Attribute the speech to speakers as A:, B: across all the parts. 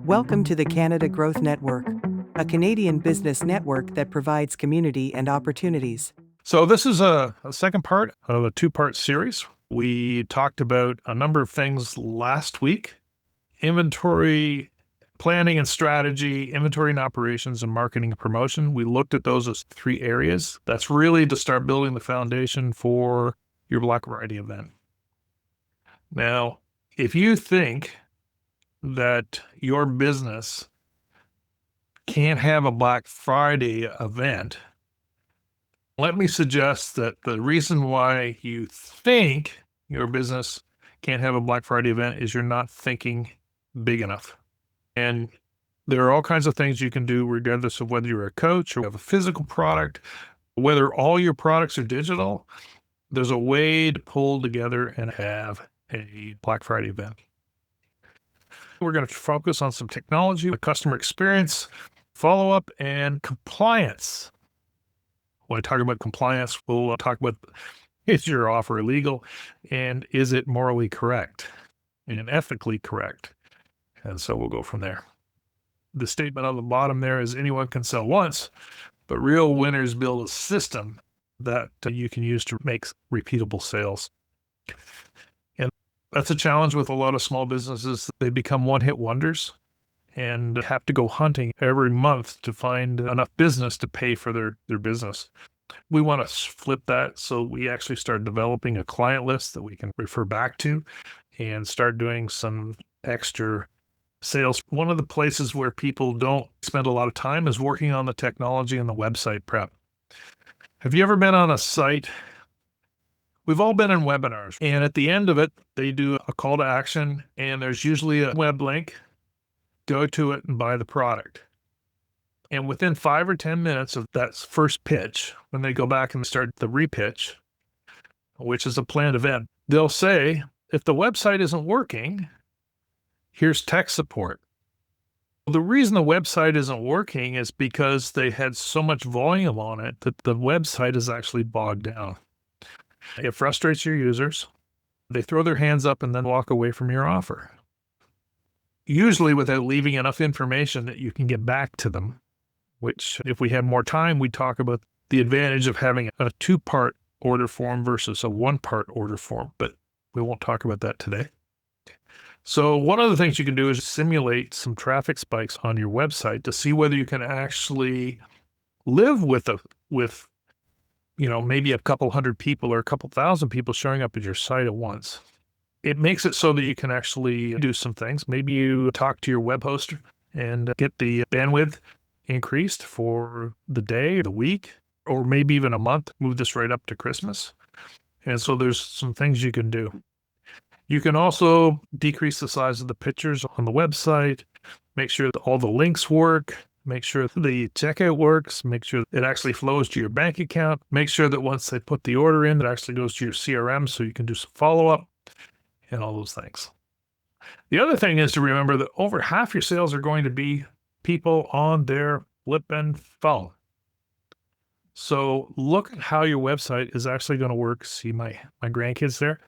A: Welcome to the Canada Growth Network, a Canadian business network that provides community and opportunities.
B: So this is a second part of a two-part series. We talked about a number of things last week: inventory planning and strategy, inventory and operations, and marketing and promotion. We looked at those as three areas. That's really to start building the foundation for your Black Friday event. Now, if you think that your business can't have a Black Friday event, let me suggest that the reason why you think your business can't have a Black Friday event is you're not thinking big enough. And there are all kinds of things you can do regardless of whether you're a coach or have a physical product, whether all your products are digital. There's a way to pull together and have a Black Friday event. We're going to focus on some technology, customer experience, follow-up, and compliance. When I talk about compliance, we'll talk about, is your offer illegal, and is it morally correct and ethically correct? And so we'll go from there. The statement on the bottom there is anyone can sell once, but real winners build a system that you can use to make repeatable sales. And that's a challenge with a lot of small businesses. They become one-hit wonders and have to go hunting every month to find enough business to pay for their business. We want to flip that, so we actually start developing a client list that we can refer back to and start doing some extra sales. One of the places where people don't spend a lot of time is working on the technology and the website prep. Have you ever been on a site? We've all been in webinars, and at the end of it, they do a call to action, and there's usually a web link. Go to it and buy the product. And within 5 or 10 minutes of that first pitch, when they go back and start the repitch, which is a planned event, they'll say, if the website isn't working, here's tech support. The reason the website isn't working is because they had so much volume on it that the website is actually bogged down. It frustrates your users. They throw their hands up and then walk away from your offer, usually without leaving enough information that you can get back to them, which if we had more time, we'd talk about the advantage of having a 2-part order form versus a 1-part order form, but we won't talk about that today. So one of the things you can do is simulate some traffic spikes on your website to see whether you can actually live with maybe a couple hundred people or a couple thousand people showing up at your site at once. It makes it so that you can actually do some things. Maybe you talk to your web host and get the bandwidth increased for the day, the week, or maybe even a month. Move this right up to Christmas. And so there's some things you can do. You can also decrease the size of the pictures on the website, make sure that all the links work, make sure the checkout works, make sure it actually flows to your bank account, make sure that once they put the order in, it actually goes to your CRM so you can do some follow-up and all those things. The other thing is to remember that over half your sales are going to be people on their flippin' phone. So look at how your website is actually going to work. See my grandkids there?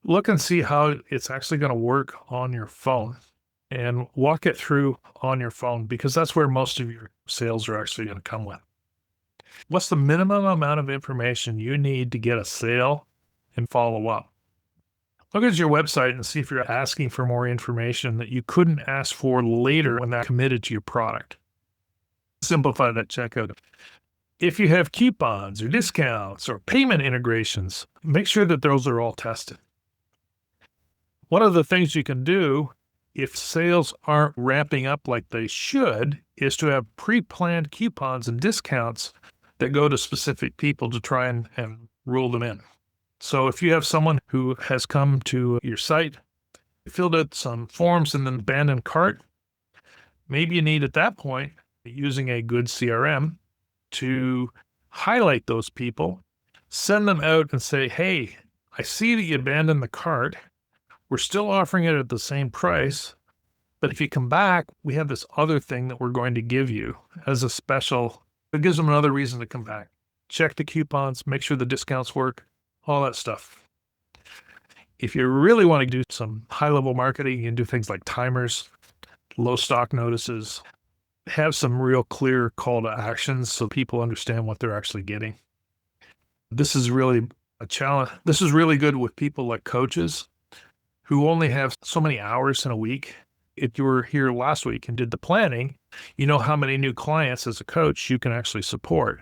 B: Look and see how it's actually going to work on your phone and walk it through on your phone, because that's where most of your sales are actually going to come with. What's the minimum amount of information you need to get a sale and follow up? Look at your website and see if you're asking for more information that you couldn't ask for later when that committed to your product. Simplify that checkout. If you have coupons or discounts or payment integrations, make sure that those are all tested. One of the things you can do if sales aren't ramping up like they should is to have pre-planned coupons and discounts that go to specific people to try and rule them in. So if you have someone who has come to your site, filled out some forms and then abandoned cart, maybe you need at that point, using a good CRM, to highlight those people, send them out and say, hey, I see that you abandoned the cart. We're still offering it at the same price, but if you come back, we have this other thing that we're going to give you as a special. It gives them another reason to come back. Check the coupons, make sure the discounts work, all that stuff. If you really want to do some high-level marketing, you can do things like timers, low stock notices, have some real clear call to actions so people understand what they're actually getting. This is really a challenge. This is really good with people like coaches who only have so many hours in a week. If you were here last week and did the planning, you know how many new clients as a coach you can actually support.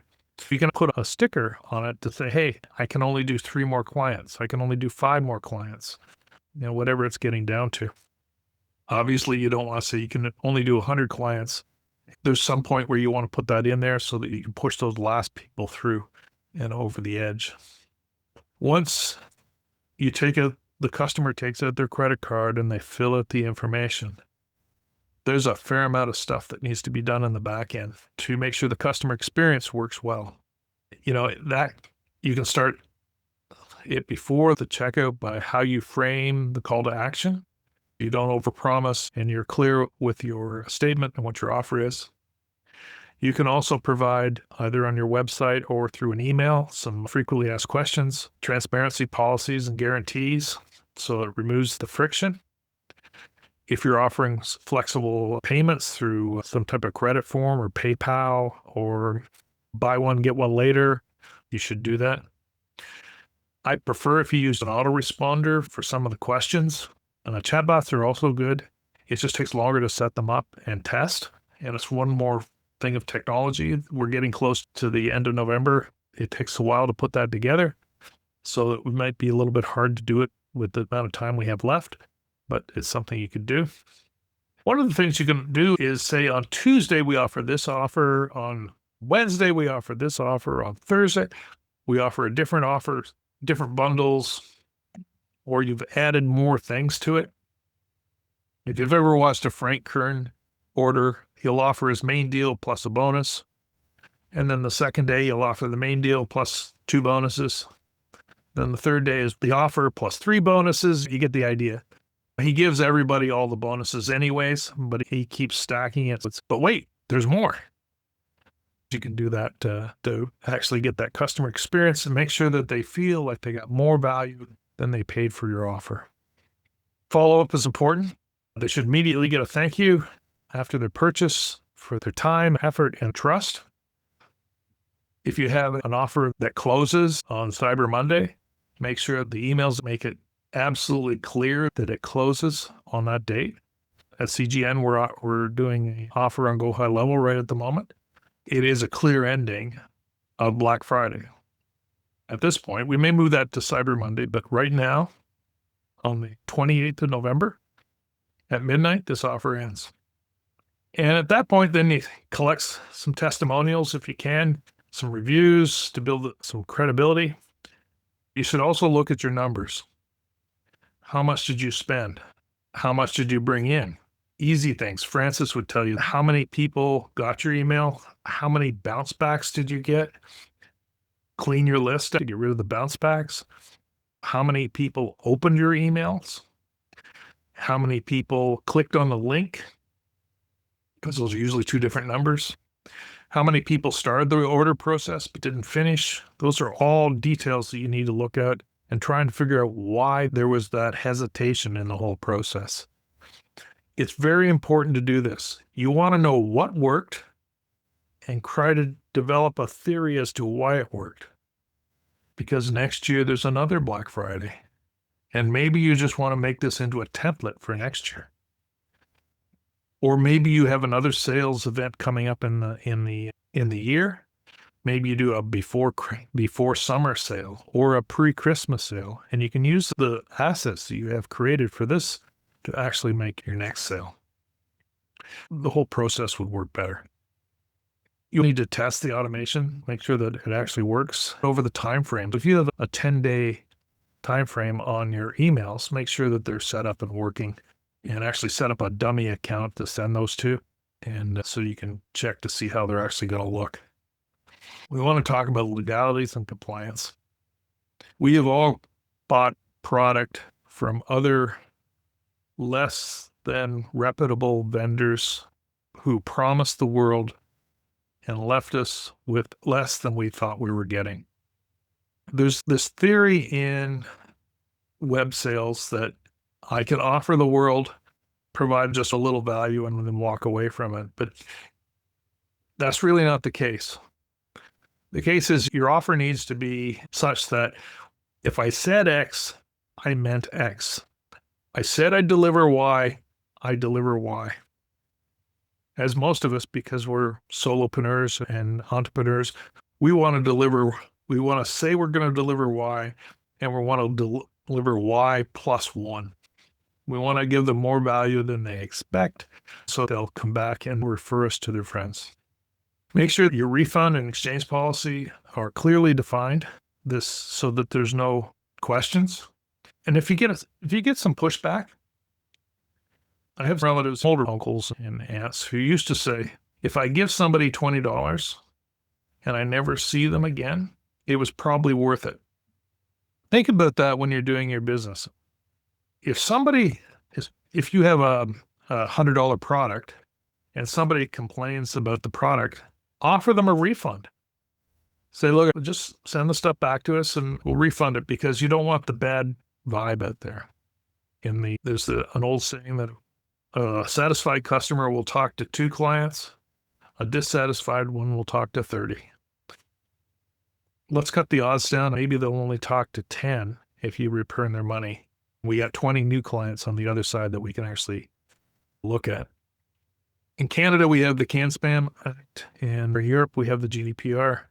B: You can put a sticker on it to say, hey, I can only do 3 more clients. I can only do 5 more clients, whatever it's getting down to. Obviously, you don't want to say you can only do 100 clients. There's some point where you want to put that in there so that you can push those last people through and over the edge. Once you the customer takes out their credit card and they fill out the information, there's a fair amount of stuff that needs to be done in the back end to make sure the customer experience works well. That you can start it before the checkout by how you frame the call to action. You don't overpromise and you're clear with your statement and what your offer is. You can also provide either on your website or through an email some frequently asked questions, transparency policies and guarantees, so it removes the friction. If you're offering flexible payments through some type of credit form or PayPal or buy one, get one later, you should do that. I prefer if you use an autoresponder for some of the questions. And the chatbots are also good. It just takes longer to set them up and test. And it's one more thing of technology. We're getting close to the end of November. It takes a while to put that together. So it might be a little bit hard to do it with the amount of time we have left, but it's something you could do. One of the things you can do is say on Tuesday, we offer this offer. On Wednesday, we offer this offer. On Thursday, we offer a different offer, different bundles, or you've added more things to it. If you've ever watched a Frank Kern order, he'll offer his main deal plus a bonus. And then the second day, he'll offer the main deal plus 2 bonuses. Then the third day is the offer plus 3 bonuses. You get the idea. He gives everybody all the bonuses anyways, but he keeps stacking it. But wait, there's more. You can do that to actually get that customer experience and make sure that they feel like they got more value than they paid for your offer. Follow-up is important. They should immediately get a thank you after their purchase for their time, effort, and trust. If you have an offer that closes on Cyber Monday, make sure the emails make it absolutely clear that it closes on that date. At CGN, we're doing an offer on Go High Level right at the moment. It is a clear ending of Black Friday. At this point, we may move that to Cyber Monday, but right now, on the 28th of November, at midnight, this offer ends. And at that point, then you collect some testimonials if you can, some reviews to build some credibility. You should also look at your numbers. How much did you spend? How much did you bring in? Easy things. Francis would tell you how many people got your email, how many bounce backs did you get? Clean your list to get rid of the bounce backs. How many people opened your emails? How many people clicked on the link? Because those are usually 2 different numbers. How many people started the order process but didn't finish? Those are all details that you need to look at and try and figure out why there was that hesitation in the whole process. It's very important to do this. You want to know what worked and try to develop a theory as to why it worked. Because next year there's another Black Friday. And maybe you just want to make this into a template for next year. Or maybe you have another sales event coming up in the year. Maybe you do a before summer sale or a pre-Christmas sale, and you can use the assets that you have created for this to actually make your next sale. The whole process would work better. You need to test the automation, make sure that it actually works over the time frame. If you have a 10-day time frame on your emails, make sure that they're set up and working, and actually set up a dummy account to send those to, and so you can check to see how they're actually going to look. We want to talk about legalities and compliance. We have all bought product from other less than reputable vendors who promised the world and left us with less than we thought we were getting. There's this theory in web sales that I can offer the world provide just a little value and then walk away from it. But that's really not the case. The case is your offer needs to be such that if I said X, I meant X. I said I'd deliver Y, I deliver Y. As most of us, because we're solopreneurs and entrepreneurs, we want to say we're going to deliver Y, and we want to deliver Y plus 1. We want to give them more value than they expect, so they'll come back and refer us to their friends. Make sure that your refund and exchange policy are clearly defined, this so that there's no questions. And if you get some pushback, I have relatives, older uncles and aunts, who used to say, if I give somebody $20 and I never see them again, it was probably worth it. Think about that when you're doing your business. If you have a $100 product and somebody complains about the product, offer them a refund. Say, look, just send the stuff back to us and we'll refund it, because you don't want the bad vibe out there. There's an old saying that a satisfied customer will talk to 2 clients, a dissatisfied one will talk to 30. Let's cut the odds down. Maybe they'll only talk to 10 if you return their money. We got 20 new clients on the other side that we can actually look at. In Canada, we have the CAN-SPAM Act, and in Europe, we have the GDPR.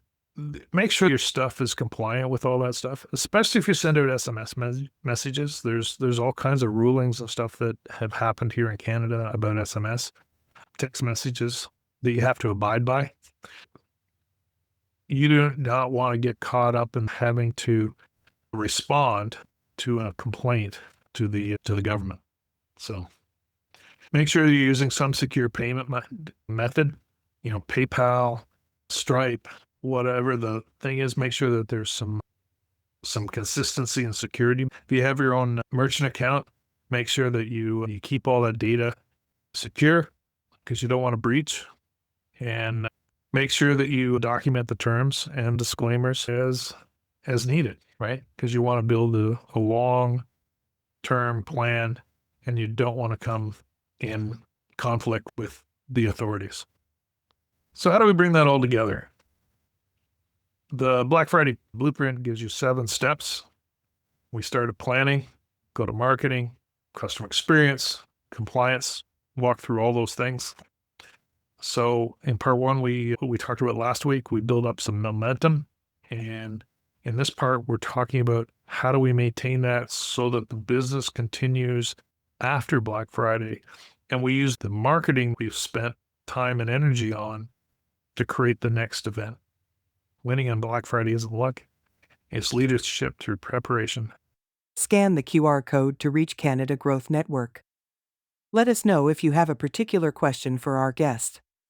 B: Make sure your stuff is compliant with all that stuff, especially if you send out SMS messages. There's all kinds of rulings and stuff that have happened here in Canada about SMS text messages that you have to abide by. You do not want to get caught up in having to respond to a complaint to the government. So make sure you're using some secure payment method, PayPal, Stripe, whatever the thing is. Make sure that there's some consistency and security. If you have your own merchant account, make sure that you keep all that data secure, because you don't want to breach. And make sure that you document the terms and disclaimers as needed, right? Because you want to build a long-term plan, and you don't want to come in conflict with the authorities. So how do we bring that all together? The Black Friday Blueprint gives you 7 steps. We started planning, go to marketing, customer experience, compliance, walk through all those things. So in part 1, we talked about last week, we build up some momentum. And in this part, we're talking about how do we maintain that so that the business continues after Black Friday. And we use the marketing we've spent time and energy on to create the next event. Winning on Black Friday isn't luck. It's leadership through preparation.
A: Scan the QR code to reach Canada Growth Network. Let us know if you have a particular question for our guest.